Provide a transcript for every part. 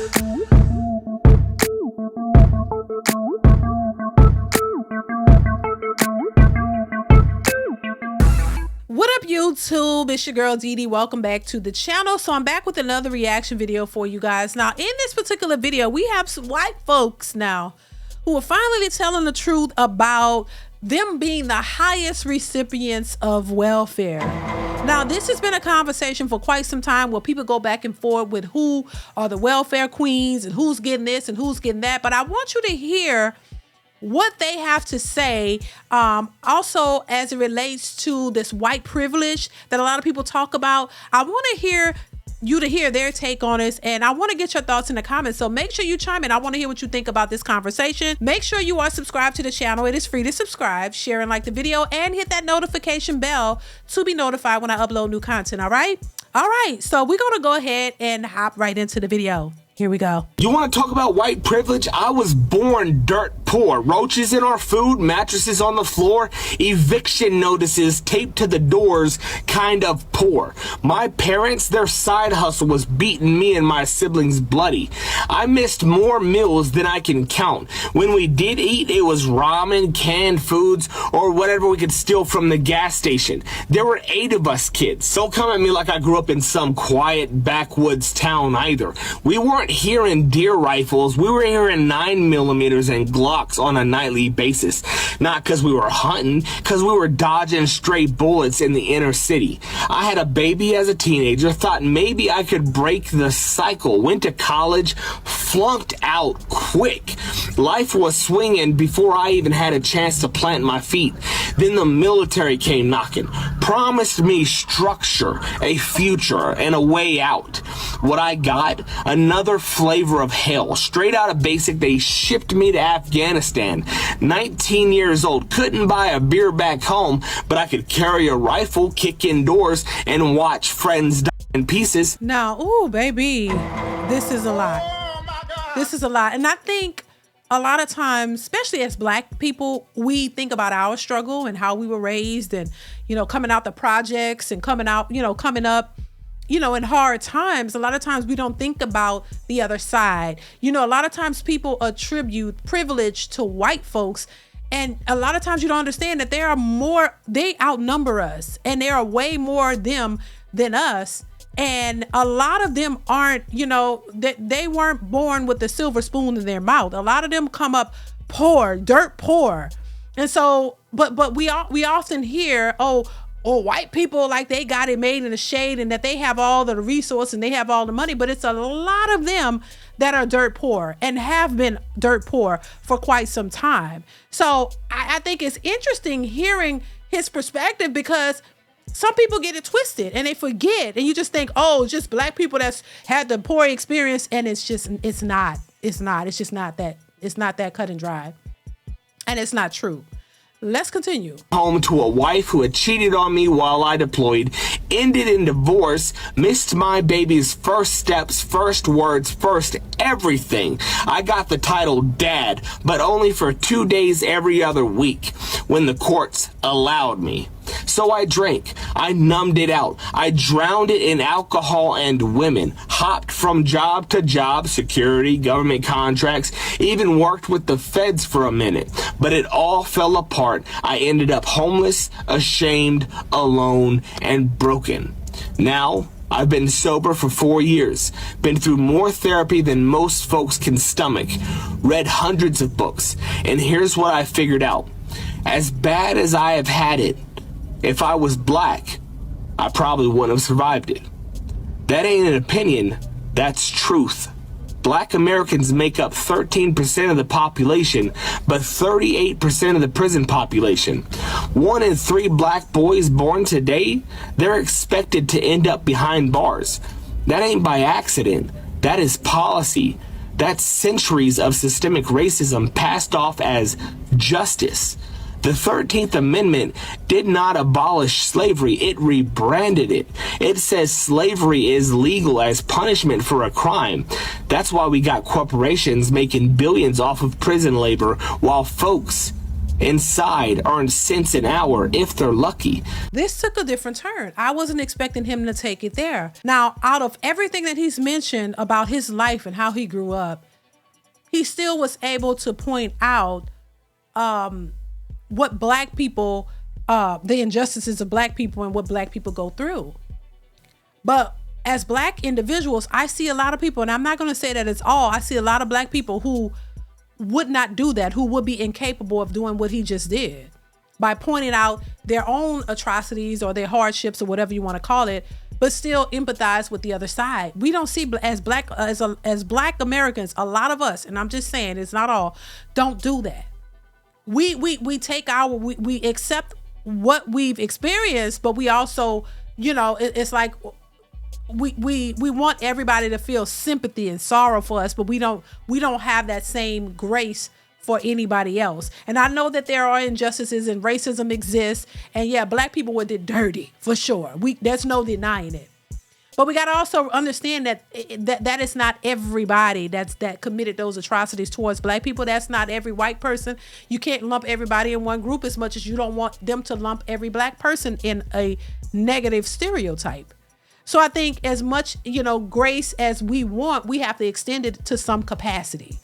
What up, YouTube? It's your girl DeeDee. Welcome back to the channel. So I'm back with another reaction video for you guys. Now, in this particular video, we have some white folks now who are finally telling the truth about them being the highest recipients of welfare. Now, this has been a conversation for quite some time where people go back and forth with who are the welfare queens and who's getting this and who's getting that. But I want you to hear what they have to say, also as it relates to this white privilege that a lot of people talk about. I want to hear their take on this, and I want to get your thoughts in the comments. So make sure you chime in. I want to hear what you think about this conversation. Make sure you are subscribed to the channel. It is free to subscribe, share and like the video, and hit that notification bell to be notified when I upload new content. All right, so we're gonna go ahead and hop right into the video. Here we go. You want to talk about white privilege? I was born dirt poor. Roaches in our food, mattresses on the floor, eviction notices taped to the doors, kind of poor. My parents, their side hustle was beating me and my siblings bloody. I missed more meals than I can count. When we did eat, it was ramen, canned foods, or whatever we could steal from the gas station. There were 8 of us kids, so come at me like I grew up in some quiet backwoods town either. We weren't hearing deer rifles, we were hearing 9mm and Glocks on a nightly basis. Not because we were hunting, because we were dodging stray bullets in the inner city. I had a baby as a teenager, thought maybe I could break the cycle, went to college, flunked out quick. Life was swinging before I even had a chance to plant my feet. Then the military came knocking, promised me structure, a future, and a way out. What I got? Another flavor of hell. Straight out of basic, they shipped me to Afghanistan. 19 years old, couldn't buy a beer back home, but I could carry a rifle, kick in doors, and watch friends die in pieces. Now, ooh, baby, this is a lot. This is a lot. And I think a lot of times, especially as Black people, we think about our struggle and how we were raised and, you know, coming out the projects and coming up, in hard times. A lot of times we don't think about the other side. You know, a lot of times people attribute privilege to white folks. And a lot of times you don't understand that there are more, they outnumber us and there are way more them than us. And a lot of them aren't, they weren't born with the silver spoon in their mouth. A lot of them come up poor, dirt poor. And so, but we often hear, oh, white people, like they got it made in the shade and that they have all the resources and they have all the money, but it's a lot of them that are dirt poor and have been dirt poor for quite some time. So I think it's interesting hearing his perspective, because some people get it twisted and they forget, and you just think, oh, just Black people that's had the poor experience, and it's not that cut and dry, and it's not true. Let's continue. Home to a wife who had cheated on me while I deployed, ended in divorce, missed my baby's first steps, first words, first everything. I got the title dad, but only for 2 days every other week when the courts allowed me. So I drank, I numbed it out, I drowned it in alcohol and women, hopped from job to job, security, government contracts, even worked with the feds for a minute, but it all fell apart. I ended up homeless, ashamed, alone, and broken. Now, I've been sober for 4 years, been through more therapy than most folks can stomach, read hundreds of books, and here's what I figured out. As bad as I have had it, if I was Black, I probably wouldn't have survived it. That ain't an opinion, that's truth. Black Americans make up 13% of the population, but 38% of the prison population. 1 in 3 Black boys born today, they're expected to end up behind bars. That ain't by accident, that is policy. That's centuries of systemic racism passed off as justice. The 13th Amendment did not abolish slavery, it rebranded it. It says slavery is legal as punishment for a crime. That's why we got corporations making billions off of prison labor while folks inside earn cents an hour if they're lucky. This took a different turn. I wasn't expecting him to take it there. Now, out of everything that he's mentioned about his life and how he grew up, he still was able to point out what black people, the injustices of black people and what black people go through. But as black individuals, I see a lot of people, and I'm not going to say that it's all, I see a lot of black people who would not do that, who would be incapable of doing what he just did by pointing out their own atrocities or their hardships or whatever you want to call it, but still empathize with the other side. We don't see as black Americans, a lot of us, and I'm just saying it's not all, don't do that. We take we accept what we've experienced, but we also, it's like we want everybody to feel sympathy and sorrow for us, but we don't have that same grace for anybody else. And I know that there are injustices and racism exists, and yeah, black people were did dirty for sure. There's no denying it. But we got to also understand that is not everybody that committed those atrocities towards black people. That's not every white person. You can't lump everybody in one group as much as you don't want them to lump every black person in a negative stereotype. So I think as much, grace as we want, we have to extend it to some capacity.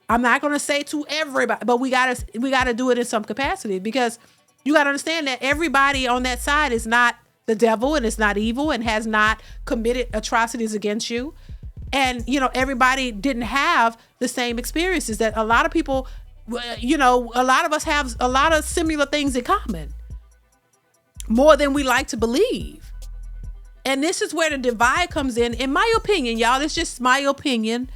I'm not going to say to everybody, but we got to do it in some capacity, because you got to understand that everybody on that side is not the devil and is not evil and has not committed atrocities against you. And, everybody didn't have the same experiences that a lot of people, a lot of us have a lot of similar things in common, more than we like to believe. And this is where the divide comes in my opinion, y'all. It's just my opinion.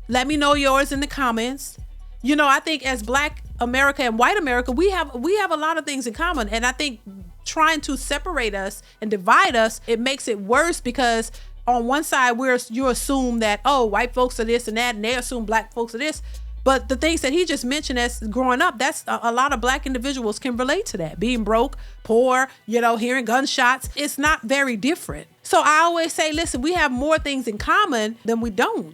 Let me know yours in the comments. I think as black America and white America, we have a lot of things in common. And I think trying to separate us and divide us, it makes it worse, because on one side you assume that, oh, white folks are this and that, and they assume black folks are this. But the things that he just mentioned as growing up, that's a lot of black individuals can relate to that. Being broke, poor, hearing gunshots, it's not very different. So I always say, listen, we have more things in common than we don't,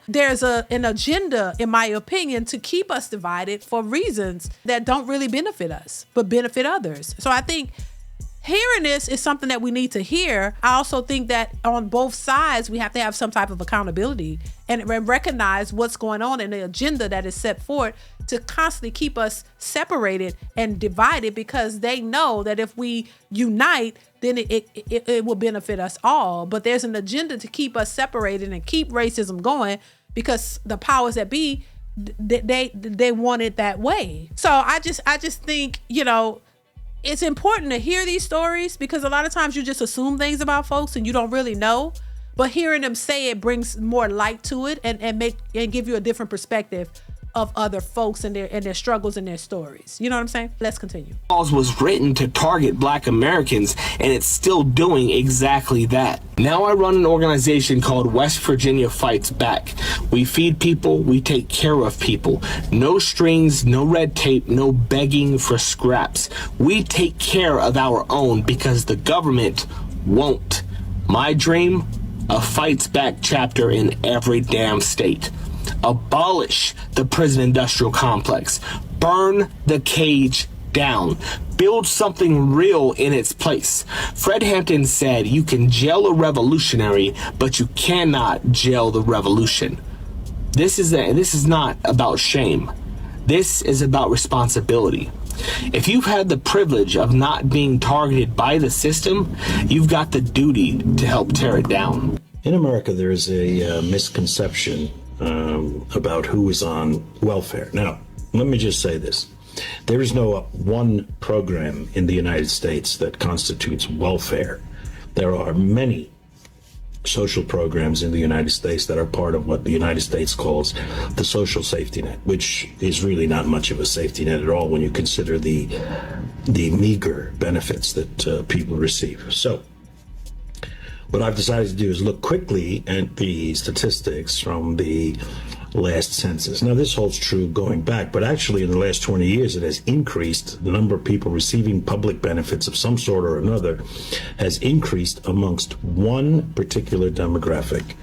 There's an agenda, in my opinion, to keep us divided for reasons that don't really benefit us, but benefit others. So I think hearing this is something that we need to hear. I also think that on both sides, we have to have some type of accountability and recognize what's going on in the agenda that is set forth to constantly keep us separated and divided, because they know that if we unite, then it will benefit us all. But there's an agenda to keep us separated and keep racism going, because the powers that be, they want it that way. So I just think, it's important to hear these stories, because a lot of times you just assume things about folks and you don't really know. But hearing them say it brings more light to it and give you a different perspective of other folks and their struggles and their stories. You know what I'm saying? Let's continue. Laws was written to target black Americans, and it's still doing exactly that. Now I run an organization called West Virginia Fights Back. We feed people, we take care of people. No strings, no red tape, no begging for scraps. We take care of our own because the government won't. My dream? A Fights Back chapter in every damn state. Abolish the prison industrial complex. Burn the cage down. Build something real in its place. Fred Hampton said, you can jail a revolutionary, but you cannot jail the revolution. This is not about shame. This is about responsibility. If you've had the privilege of not being targeted by the system, you've got the duty to help tear it down. In America, there is a misconception about who is on welfare. Now, let me just say this. There is no one program in the United States that constitutes welfare. There are many social programs in the United States that are part of what the United States calls the social safety net, which is really not much of a safety net at all when you consider the meager benefits that people receive. So what I've decided to do is look quickly at the statistics from the last census. Now, this holds true going back, but actually in the last 20 years, it has increased. The number of people receiving public benefits of some sort or another has increased amongst one particular demographic,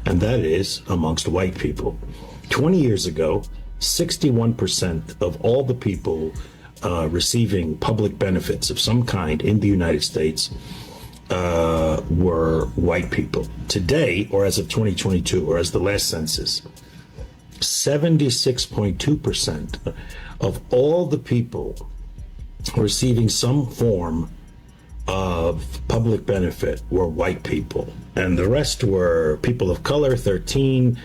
and that is amongst white people. 20 years ago, 61% of all the people receiving public benefits of some kind in the United States were white people. Today, or as of 2022, or as the last census, 76.2% of all the people receiving some form of public benefit were white people. And the rest were people of color, 13%,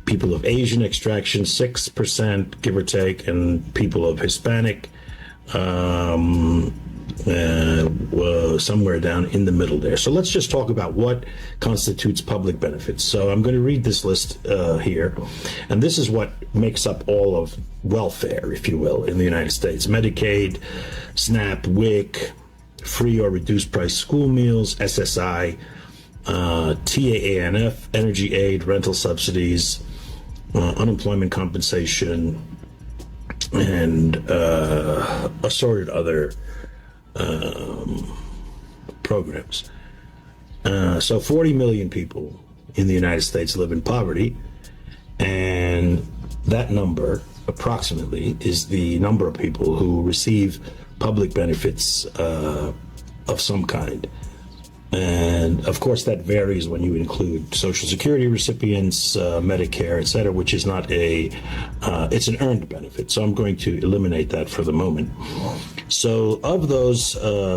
people of Asian extraction, 6%, give or take, and people of Hispanic, somewhere down in the middle there. So let's just talk about what constitutes public benefits. So I'm going to read this list here, and this is what makes up all of welfare, if you will, in the United States. Medicaid, SNAP, WIC, free or reduced price school meals, SSI, TAANF, energy aid, rental subsidies, unemployment compensation, and assorted other programs. So 40 million people in the United States live in poverty, and that number approximately is the number of people who receive public benefits of some kind. And of course, that varies when you include Social Security recipients, Medicare, et cetera, which is not it's an earned benefit. So I'm going to eliminate that for the moment. So of those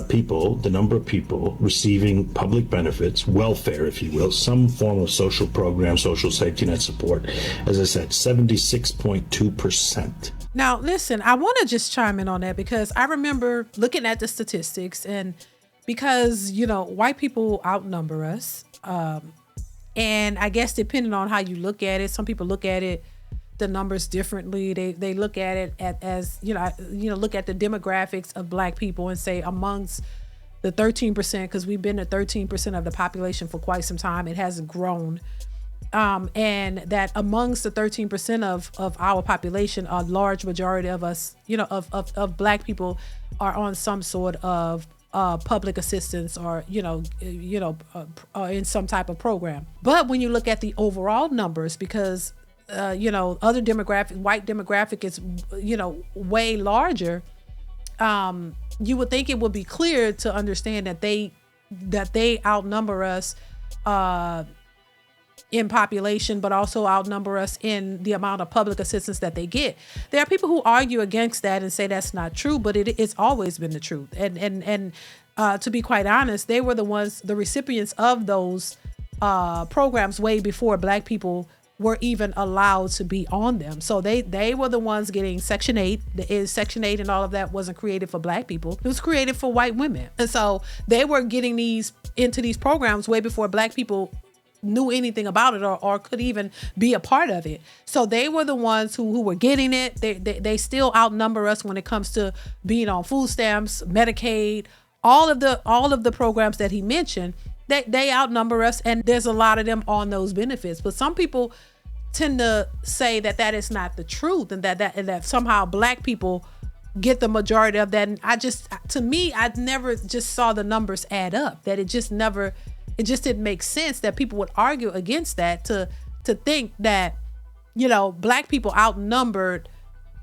people, the number of people receiving public benefits, welfare, if you will, some form of social program, social safety net support, as I said, 76.2%. Now, listen, I want to just chime in on that because I remember looking at the statistics, and because, white people outnumber us. And I guess depending on how you look at it, some people look at it, the numbers differently. They look at it as look at the demographics of black people and say amongst the 13%, because we've been at 13% of the population for quite some time. It hasn't grown. And that amongst the 13% of our population, a large majority of us, of black people are on some sort of public assistance or, in some type of program. But when you look at the overall numbers, because, other white demographic is, way larger, you would think it would be clear to understand that they outnumber us, in population, but also outnumber us in the amount of public assistance that they get. There are people who argue against that and say that's not true, but it's always been the truth. And to be quite honest, they were the recipients of those programs way before black people were even allowed to be on them. So they were the ones getting Section 8. Section 8 and all of that wasn't created for black people. It was created for white women. And so they were getting into these programs way before black people knew anything about it or could even be a part of it. So they were the ones who were getting it. They still outnumber us when it comes to being on food stamps, Medicaid, all of the programs that he mentioned. They outnumber us, and there's a lot of them on those benefits. But some people tend to say that is not the truth, and that somehow black people get the majority of that. And I never just saw the numbers add up. That it just didn't make sense that people would argue against that to think that, black people outnumbered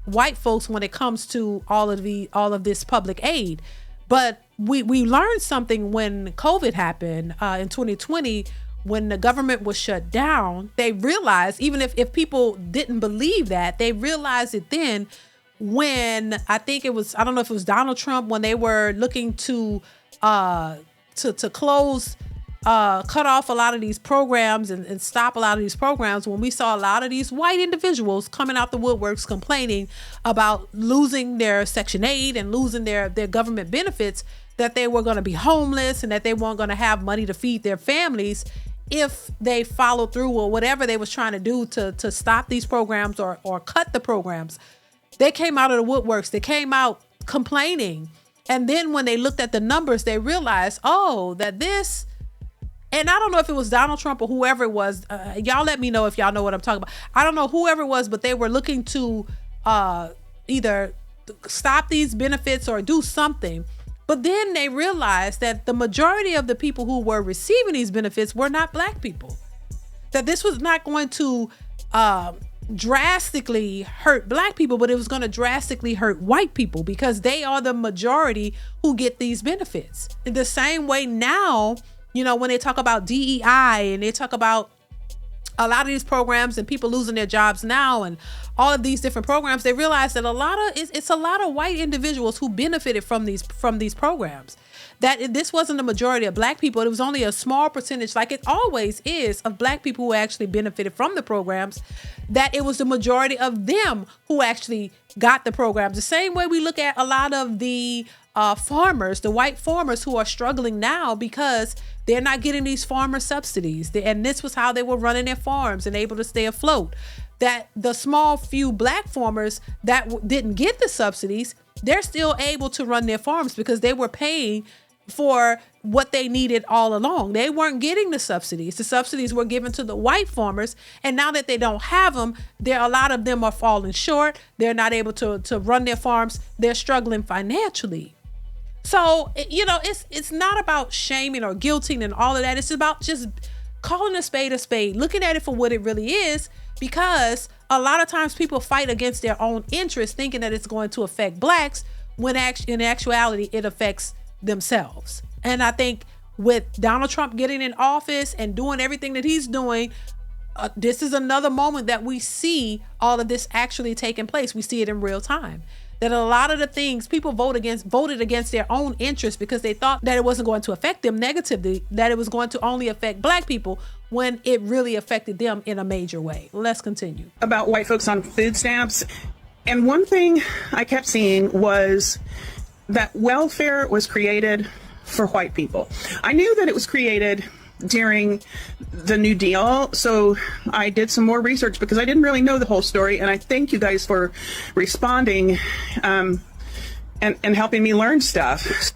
white folks when it comes to all of this public aid. But we learned something when COVID happened in 2020, when the government was shut down. They realized, even if people didn't believe that, they realized it then when I don't know if it was Donald Trump, when they were looking to close, cut off a lot of these programs and stop a lot of these programs, when we saw a lot of these white individuals coming out the woodworks complaining about losing their Section 8 and losing their government benefits, that they were going to be homeless and that they weren't going to have money to feed their families if they followed through or whatever they was trying to do to stop these programs or cut the programs. They came out of the woodworks. They came out complaining. And then when they looked at the numbers, they realized, that this... And I don't know if it was Donald Trump or whoever it was. Y'all let me know if y'all know what I'm talking about. I don't know whoever it was, but they were looking to either stop these benefits or do something. But then they realized that the majority of the people who were receiving these benefits were not black people. That this was not going to drastically hurt black people, but it was going to drastically hurt white people because they are the majority who get these benefits. In the same way now, you know, when they talk about DEI and they talk about a lot of these programs and people losing their jobs now and all of these different programs, they realize that it's a lot of white individuals who benefited from these programs. That this wasn't the majority of black people. It was only a small percentage, like it always is, of black people who actually benefited from the programs. That it was the majority of them who actually got the programs. The same way we look at a lot of the farmers, the white farmers who are struggling now because they're not getting these farmer subsidies. And this was how they were running their farms and able to stay afloat. That the small few black farmers that didn't get the subsidies, they're still able to run their farms because they were paying for what they needed all along. They weren't getting the subsidies. The subsidies were given to the white farmers. And now that they don't have them, a lot of them are falling short. They're not able to run their farms. They're struggling financially. So, you know, it's not about shaming or guilting and all of that. It's about just calling a spade, looking at it for what it really is, because a lot of times people fight against their own interests, thinking that it's going to affect blacks, when in actuality, it affects themselves. And I think with Donald Trump getting in office and doing everything that he's doing, this is another moment that we see all of this actually taking place. We see it in real time. That a lot of the things people voted against their own interests because they thought that it wasn't going to affect them negatively, that it was going to only affect black people, when it really affected them in a major way. Let's continue. About white folks on food stamps. And one thing I kept seeing was that welfare was created for white people. I knew that it was created during the New Deal, so I did some more research because I didn't really know the whole story, and I thank you guys for responding and helping me learn stuff.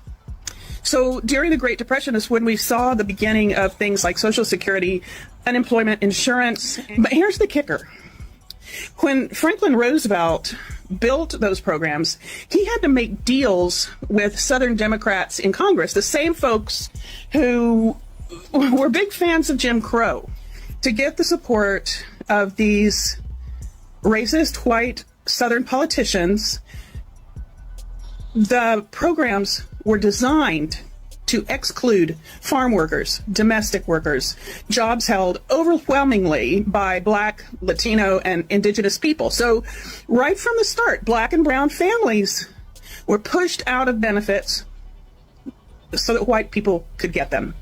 So during the Great Depression is when we saw the beginning of things like Social Security, unemployment insurance. But here's the kicker. When Franklin Roosevelt built those programs, he had to make deals with Southern Democrats in Congress, the same folks who were big fans of Jim Crow, to get the support of these racist white Southern politicians. The programs were designed to exclude farm workers, domestic workers, jobs held overwhelmingly by Black, Latino, and Indigenous people. So right from the start, Black and brown families were pushed out of benefits so that white people could get them.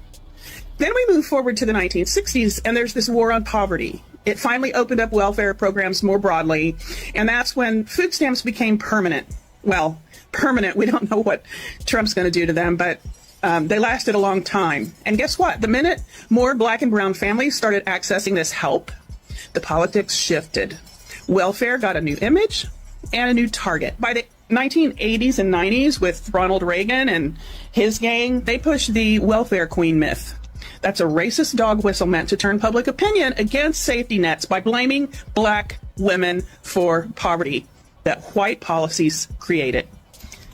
Then we move forward to the 1960s, and there's this war on poverty. It finally opened up welfare programs more broadly, and that's when food stamps became permanent. Well, permanent, we don't know what Trump's going to do to them, but they lasted a long time. And guess what? The minute more Black and brown families started accessing this help, the politics shifted. Welfare got a new image and a new target. By the 1980s and 90s, with Ronald Reagan and his gang, they pushed the welfare queen myth. That's a racist dog whistle meant to turn public opinion against safety nets by blaming Black women for poverty that white policies created.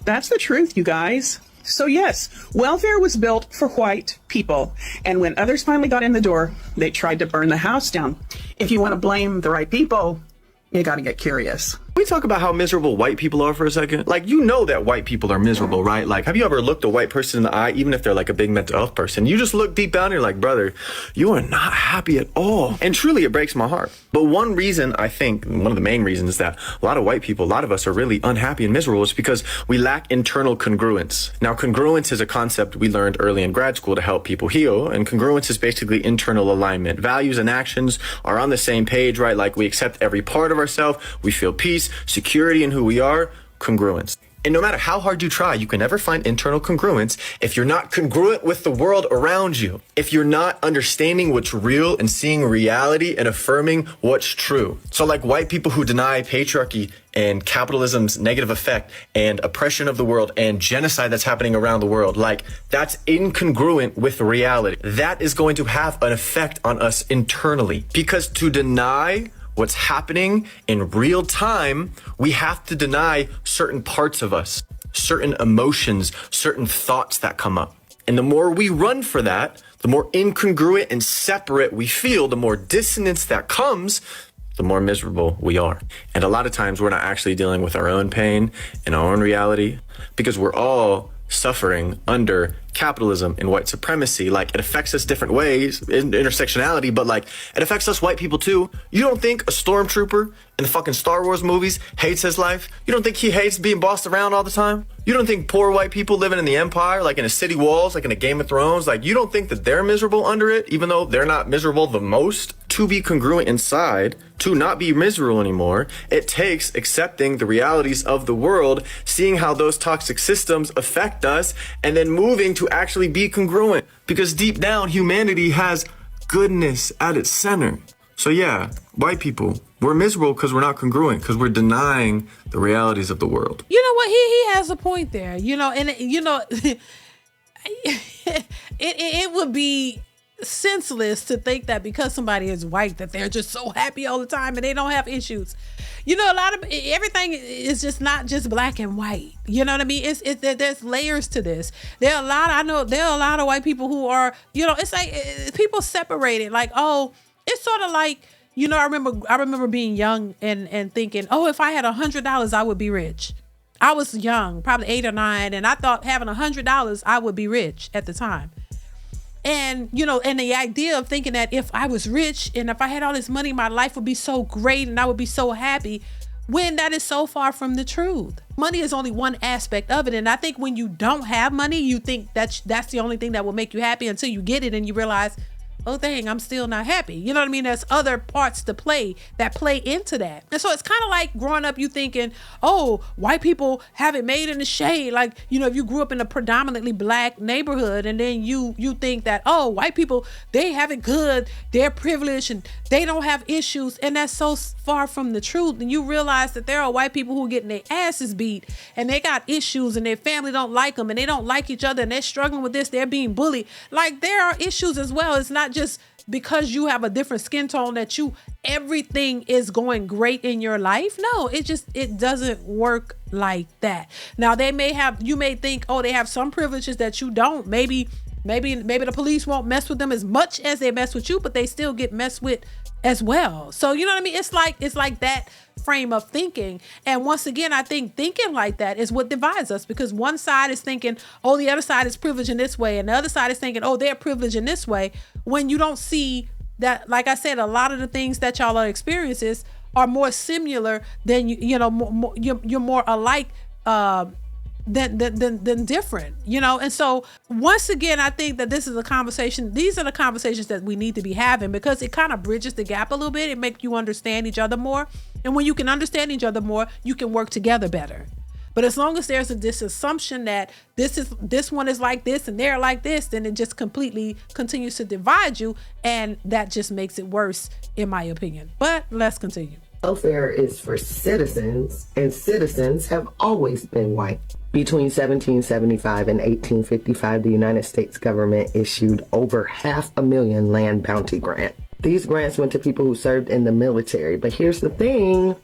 That's the truth, you guys. So yes, welfare was built for white people. And when others finally got in the door, they tried to burn the house down. If you want to blame the right people, you got to get curious. Can we talk about how miserable white people are for a second? Like, you know that white people are miserable, right? Like, have you ever looked a white person in the eye, even if they're like a big mental health person? You just look deep down and you're like, brother, you are not happy at all. And truly, it breaks my heart. But one reason, I think, one of the main reasons that a lot of white people, a lot of us are really unhappy and miserable is because we lack internal congruence. Now, congruence is a concept we learned early in grad school to help people heal. And congruence is basically internal alignment. Values and actions are on the same page, right? Like, we accept every part of ourselves. We feel peace, security in who we are, congruence. And no matter how hard you try, you can never find internal congruence if you're not congruent with the world around you. If you're not understanding what's real and seeing reality and affirming what's true. So like white people who deny patriarchy and capitalism's negative effect and oppression of the world and genocide that's happening around the world, like that's incongruent with reality. That is going to have an effect on us internally, because to deny what's happening in real time, we have to deny certain parts of us, certain emotions, certain thoughts that come up. And the more we run for that, the more incongruent and separate we feel, the more dissonance that comes, the more miserable we are. And a lot of times we're not actually dealing with our own pain and our own reality, because we're all suffering under capitalism and white supremacy. Like, it affects us different ways in intersectionality, but like, it affects us white people too. You don't think a stormtrooper in the fucking Star Wars movies hates his life? You don't think he hates being bossed around all the time? You don't think poor white people living in the Empire, like in a city walls, like in a Game of Thrones, like, you don't think that they're miserable under it, even though they're not miserable the most? To be congruent inside, to not be miserable anymore, it takes accepting the realities of the world, seeing how those toxic systems affect us, and then moving to actually be congruent. Because deep down, humanity has goodness at its center. So yeah, white people, we're miserable because we're not congruent, because we're denying the realities of the world. You know what? He has a point there. It would be senseless to think that because somebody is white that they're just so happy all the time and they don't have issues. A lot of everything is just not just black and white. You know what I mean? There's layers to this. There are a lot of white people who are, it's like people separated. Like, oh, it's sort of like, I remember being young and thinking, oh, if I had $100, I would be rich. I was young, probably 8 or 9, and I thought having $100, I would be rich at the time. And, and the idea of thinking that if I was rich and if I had all this money, my life would be so great and I would be so happy, when that is so far from the truth. Money is only one aspect of it. And I think when you don't have money, you think that's the only thing that will make you happy until you get it and you realize, oh dang, I'm still not happy. You know what I mean? There's other parts to play that play into that. And so it's kind of like growing up, you thinking, oh, white people have it made in the shade. Like, if you grew up in a predominantly black neighborhood and then you think that, oh, white people, they have it good, they're privileged and they don't have issues. And that's so far from the truth. And you realize that there are white people who are getting their asses beat and they got issues and their family don't like them and they don't like each other and they're struggling with this, they're being bullied. Like, there are issues as well. It's not just because you have a different skin tone that everything is going great in your life. No, it doesn't work like that. Now you may think, oh, they have some privileges that you don't. Maybe the police won't mess with them as much as they mess with you, but they still get messed with as well. So you know what I mean? It's like that frame of thinking. And once again, I think thinking like that is what divides us, because one side is thinking, oh, the other side is privileged in this way, and the other side is thinking, oh, they're privileged in this way, when you don't see that, like I said, a lot of the things that y'all are experiences are more similar than you're more alike than different, and so once again, I think that these are the conversations that we need to be having, because it kind of bridges the gap a little bit. It makes you understand each other more, and when you can understand each other more, you can work together better. But as long as there's this assumption that this one is like this and they're like this, then it just completely continues to divide you, and that just makes it worse, in my opinion. But let's continue. Welfare is for citizens, and citizens have always been white. Between 1775 and 1855, the United States government issued over 500,000 land bounty grants. These grants went to people who served in the military, but here's the thing,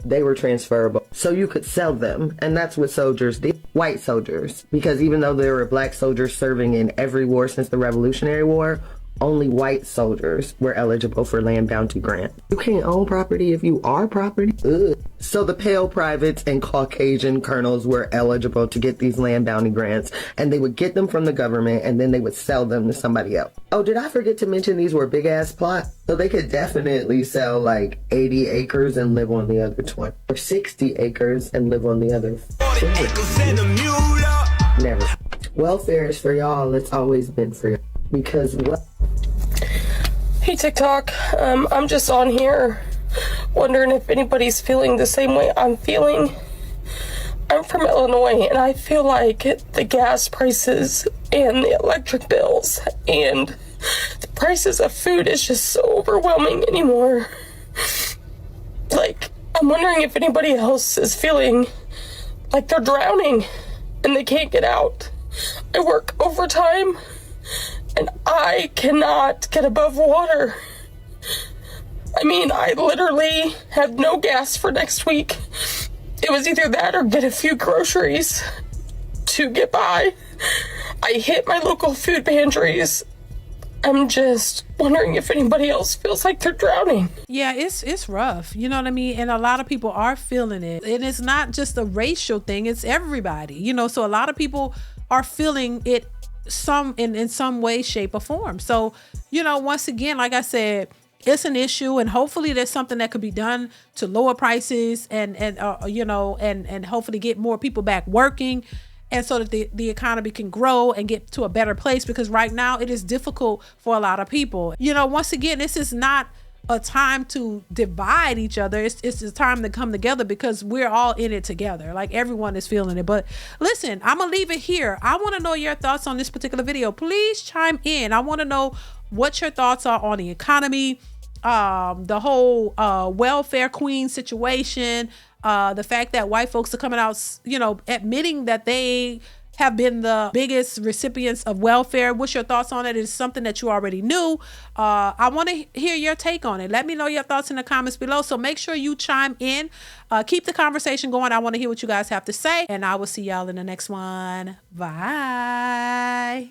they were transferable, so you could sell them, and that's what soldiers did. White soldiers, because even though there were black soldiers serving in every war since the Revolutionary War, only white soldiers were eligible for land bounty grant. You can't own property if you are property. Ugh. So the pale privates and Caucasian colonels were eligible to get these land bounty grants, and they would get them from the government, and then they would sell them to somebody else. Oh, did I forget to mention these were big ass plots? So they could definitely sell like 80 acres and live on the other 20, or 60 acres and live on the other 40. Never. Welfare is for y'all. It's always been for y'all. Because what? Hey TikTok, I'm just on here wondering if anybody's feeling the same way I'm feeling. I'm from Illinois, and I feel like the gas prices and the electric bills and the prices of food is just so overwhelming anymore. Like, I'm wondering if anybody else is feeling like they're drowning and they can't get out. I work overtime and I cannot get above water. I mean, I literally have no gas for next week. It was either that or get a few groceries to get by. I hit my local food pantries I'm just wondering if anybody else feels like they're drowning. Yeah, it's rough. You know what I mean? And a lot of people are feeling it. And it's not just a racial thing, it's everybody. You know, so a lot of people are feeling it in some way, shape, or form. So, you know, once again, like I said, it's an issue, and hopefully there's something that could be done to lower prices and hopefully get more people back working, and so that the economy can grow and get to a better place, because right now it is difficult for a lot of people. You know, once again, this is not a time to divide each other. It's a time to come together, because we're all in it together. Like, everyone is feeling it. But listen, I'm gonna leave it here. I want to know your thoughts on this particular video. Please chime in. I want to know what your thoughts are on the economy, the whole welfare queen situation, the fact that white folks are coming out, you know, admitting that they have been the biggest recipients of welfare. What's your thoughts on it? It's something that you already knew. I want to hear your take on it. Let me know your thoughts in the comments below. So make sure you chime in. Keep the conversation going. I want to hear what you guys have to say. And I will see y'all in the next one. Bye.